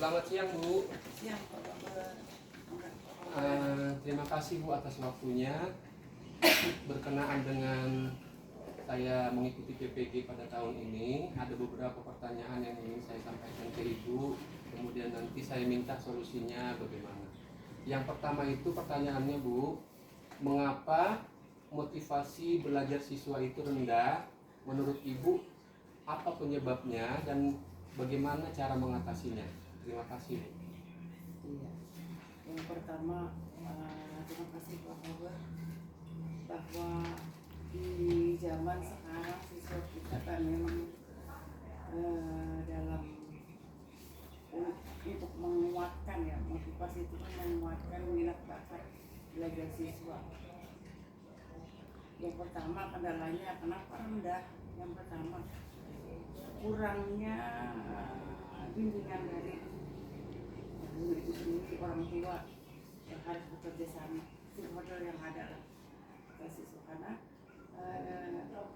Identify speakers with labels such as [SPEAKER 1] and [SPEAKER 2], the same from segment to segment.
[SPEAKER 1] Selamat siang Bu.
[SPEAKER 2] Siang, Pak Bapak.
[SPEAKER 1] Terima kasih Bu atas waktunya. Berkenaan dengan saya mengikuti PPG pada tahun ini, ada beberapa pertanyaan yang ingin saya sampaikan ke Ibu. Kemudian nanti saya minta solusinya bagaimana. Yang pertama itu pertanyaannya Bu, mengapa motivasi belajar siswa itu rendah? Menurut Ibu apa penyebabnya dan bagaimana cara mengatasinya? Terima kasih Bu.
[SPEAKER 2] Iya. Yang pertama, terima kasih Pak Bapak bahwa di zaman sekarang siswa kita kan memang dalam untuk menguatkan ya, motivasi itu kan menguatkan minat bakat belajar siswa. Yang pertama kendalanya kenapa rendah? Yang pertama kurangnya bimbingan dari guru itu sendiri, orang tua yang harus bekerja sama, stakeholder yang ada lah ke siswa. Karena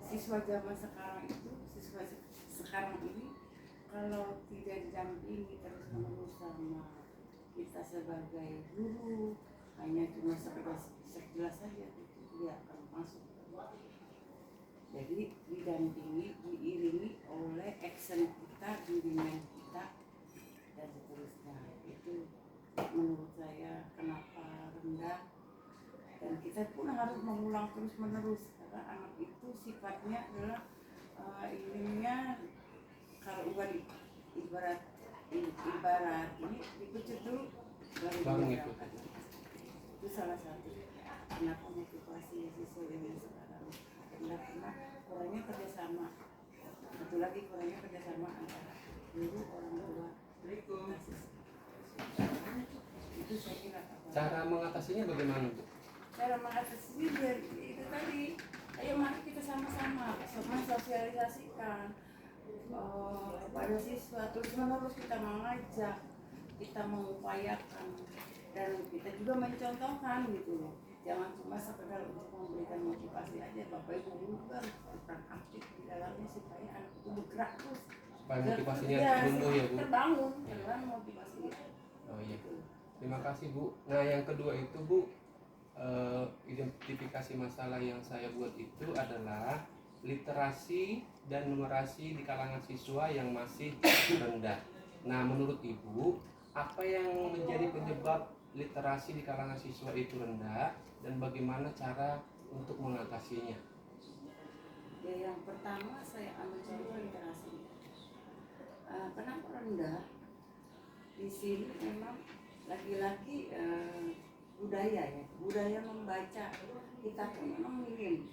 [SPEAKER 2] siswa zaman sekarang itu, siswa sekarang ini kalau tidak didampingi terus menerus sama kita sebagai guru, hanya cuma sekilas saja itu tidak akan masuk. Jadi didampingi, diiringi oleh action kita, bimbingan kita, dan seterusnya. Itu menurut saya kenapa rendah, dan kita pun harus mengulang terus menerus karena anak itu sifatnya adalah ininya kalau ibarat ini dipecut dulu baru digerakkan. Itu salah satu kenapa motivasi siswa ini sekarang rendah, karena kurangnya kerjasama. Satu lagi kurangnya kerjasama antara guru, orang tua, dan siswa. Itu saya kira
[SPEAKER 1] Cara mengatasinya bagaimana Bu?
[SPEAKER 2] cara mengatasinya biar itu tadi, ayo mari kita sama-sama sosialisasikan kepada siswa, terus menerus kita mengajak, kita mengupayakan, dan kita juga mencontohkan gitu loh. Jangan cuma sekedar untuk memberikan motivasi aja, Bapak Ibu guru juga harus berperan aktif di dalamnya supaya anak itu bergerak terus.
[SPEAKER 1] Supaya motivasinya
[SPEAKER 2] Ya,
[SPEAKER 1] tumbuh ya Bu.
[SPEAKER 2] terbangun motivasi itu.
[SPEAKER 1] Oh iya. Terima kasih Bu. Nah yang kedua itu Bu, identifikasi masalah yang saya buat itu adalah literasi dan numerasi di kalangan siswa yang masih rendah. Nah menurut Ibu, apa yang menjadi penyebab literasi di kalangan siswa itu rendah dan bagaimana cara untuk mengatasinya?
[SPEAKER 2] Ya, yang pertama saya ambil contoh literasi. Kenapa rendah? Di sini memang lagi-lagi budaya membaca kita pun memang minim.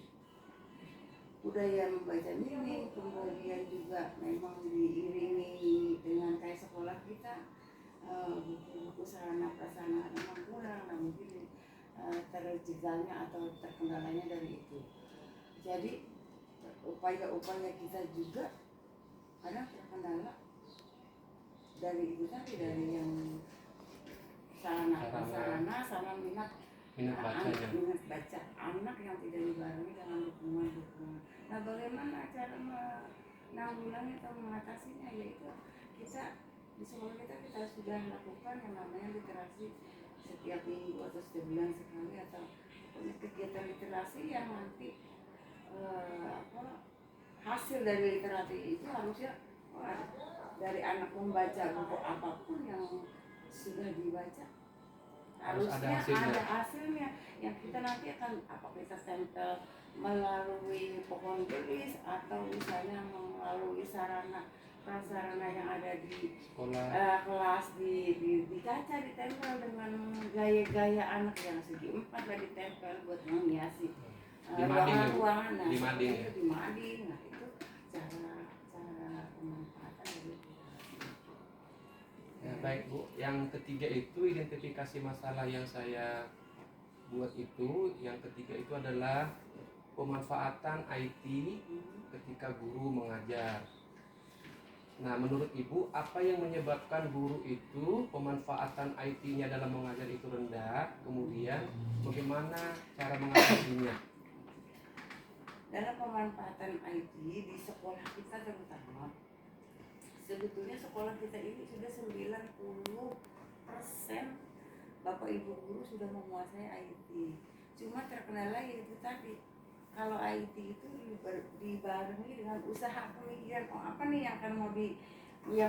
[SPEAKER 2] Budaya membaca minim, kemudian juga memang diiringi dengan kayak sekolah kita buku-buku sarana prasarana memang kurang, nah mungkin terjegalnya atau terkendalanya dari itu. Jadi upaya-upaya kita juga kadang terkendala dari itu tadi, dari yang sarana prasarana sama minat baca anak yang tidak dibarengi dengan dukungan. Nah bagaimana cara menanggulangi atau mengatasinya, yaitu kita di sekolah kita sudah lakukan yang namanya literasi setiap minggu atau setiap bulan sekali, atau kegiatan literasi yang nanti hasil dari literasi itu harusnya dari anak membaca buku apapun yang sudah dibaca harusnya ada hasilnya yang kita nanti akan kita stempel melalui pohon tulis atau misalnya melalui sarana prasarana yang ada di sekolah, kelas di kaca ditempel dengan gaya-gaya anak yang segi 4 lah ditempel buat menghiasi ruangan. Nah, di mading. Nah itu cara pemanfaatan dari
[SPEAKER 1] ya, baik Bu. Yang ketiga itu identifikasi masalah yang saya buat itu. Yang ketiga itu adalah pemanfaatan IT ketika guru mengajar. Nah, menurut Ibu, apa yang menyebabkan guru itu pemanfaatan IT-nya dalam mengajar itu rendah? Kemudian, bagaimana cara mengatasinya?
[SPEAKER 2] Dalam pemanfaatan IT di sekolah kita terutama, Sebetulnya sekolah kita ini sudah 90% Bapak Ibu guru sudah menguasai IT. Cuma terkendala itu tadi, kalau IT itu dibarengi dengan usaha pemikiran, oh apa nih yang akan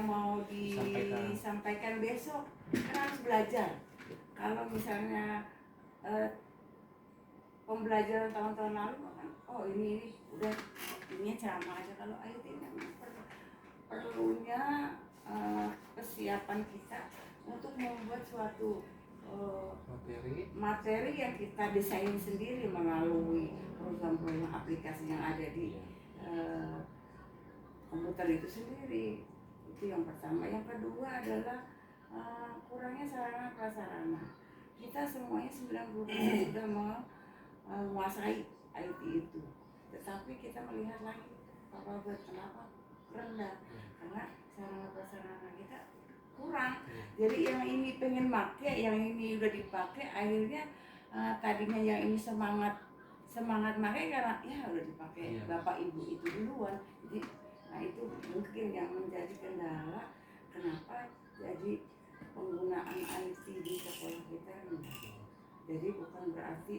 [SPEAKER 2] mau disampaikan besok, kan harus belajar. Kalau misalnya pembelajaran tahun-tahun lalu kan, oh ini udah ini ceramah aja. Kalau IT memang perlunya kesiapan kita untuk membuat suatu materi yang kita desain sendiri melalui program-program aplikasi yang ada di komputer itu sendiri. Itu yang pertama. Yang kedua adalah kurangnya sarana prasarana. Kita semuanya 90% sudah menguasai IT itu, tetapi kita melihat lagi kenapa rendah, karena sarana prasarana kita kurang. Jadi yang ini pengen pakai, yang ini udah dipakai, akhirnya tadinya yang ini semangat pakai karena ya udah dipakai bapak ibu itu duluan. Jadi nah itu mungkin yang menjadi kendala kenapa jadi penggunaan IT di sekolah kita rendah. Jadi bukan berarti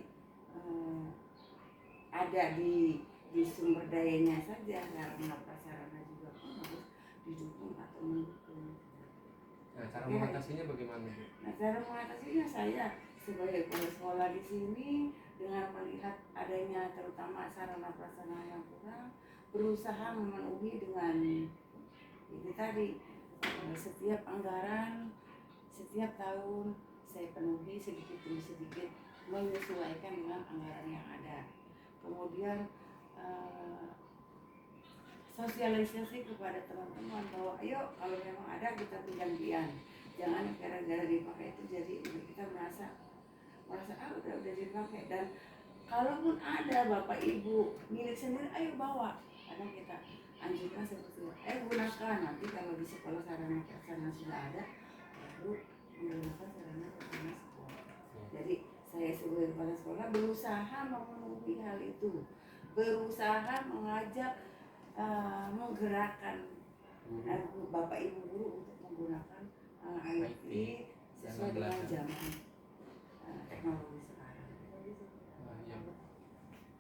[SPEAKER 2] ada di sumber dayanya saja, sarana prasarana juga harus didukung atau mendukung.
[SPEAKER 1] Nah, cara mengatasinya bagaimana?
[SPEAKER 2] Nah, cara mengatasinya saya sebagai kepala sekolah di sini dengan melihat adanya terutama sarana prasarana yang kurang, berusaha memenuhi dengan itu tadi, setiap anggaran setiap tahun saya penuhi sedikit demi sedikit, menyesuaikan dengan anggaran yang ada. Kemudian sosialisasi kepada teman-teman bahwa ayo kalau memang ada kita bergantian, jangan gara-gara dipakai itu jadi kita merasa udah dipakai. Dan kalaupun ada bapak ibu milik sendiri, ayo bawa, karena kita anjurkan seperti itu, gunakan. Nanti kalau di sekolah sarana prasarana sudah ada, baru menggunakan sarana prasarana sekolah. Jadi saya sebagai kepala sekolah berusaha memenuhi hal itu, berusaha mengajak menggerakkan bapak ibu guru untuk menggunakan IT sesuai dengan zaman teknologi sekarang.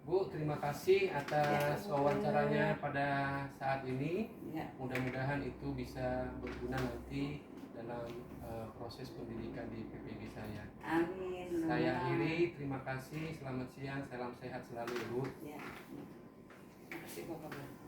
[SPEAKER 1] Bu, terima kasih atas wawancaranya pada saat ini. Mudah-mudahan itu bisa berguna nanti dalam proses pendidikan di PPG saya.
[SPEAKER 2] Amin.
[SPEAKER 1] Saya akhiri, terima kasih, selamat siang, salam sehat selalu, Bu.
[SPEAKER 2] Ya. Terima kasih Bapak.